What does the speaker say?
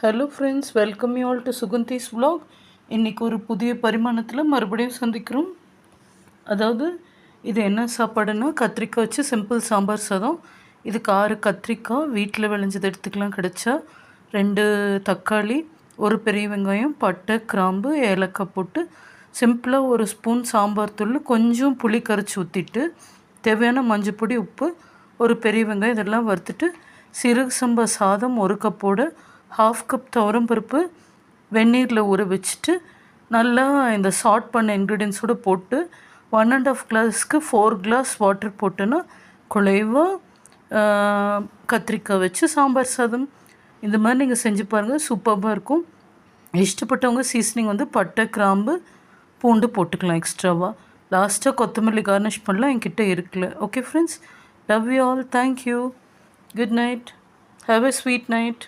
Hello friends, welcome you all to Sugandhi's vlog. இன்றைக்கி ஒரு புதிய பரிமாணத்தில் மறுபடியும் சந்திக்கிறோம். அதாவது இது என்ன சாப்பாடுன்னா, கத்திரிக்காய் வச்சு சிம்பிள் சாம்பார் சாதம். இதுக்கு 6 கத்திரிக்காய் வீட்டில் விளைஞ்சது எடுத்துக்கலாம் கிடைச்சா, 2 தக்காளி, ஒரு பெரிய வெங்காயம், பட்டை, கிராம்பு, ஏலக்காய் போட்டு சிம்பிளாக ஒரு ஸ்பூன் சாம்பார் தூள், கொஞ்சம் புளி கரைச்சி ஊற்றிட்டு, தேவையான மஞ்சப்பொடி, உப்பு, ஒரு பெரிய வெங்காயம் இதெல்லாம் வறுத்துட்டு, சீரக சம்பா சாதம் 1 கப்போட 1/2 கப் துவரம்பருப்பு வெந்நீரில் ஊற வச்சுட்டு நல்லா இந்த சார்ட் பண்ண இன்க்ரீடியன்ஸோடு போட்டு 1.5 கிளாஸ்க்கு 4 கிளாஸ் வாட்டர் போட்டோன்னா குழைவாக கத்திரிக்காய் வச்சு சாம்பார் சாதம். இந்த மாதிரி நீங்கள் செஞ்சு பாருங்கள், சூப்பராக இருக்கும். இஷ்டப்பட்டவங்க சீசனிங் வந்து பட்டை, கிராம்பு, பூண்டு போட்டுக்கலாம் எக்ஸ்ட்ராவாக. லாஸ்ட்டாக கொத்தமல்லி கார்னிஷ் பண்ணலாம், என்கிட்ட இருக்குல்ல. Okay friends, love you all, thank you, good night, have a sweet night.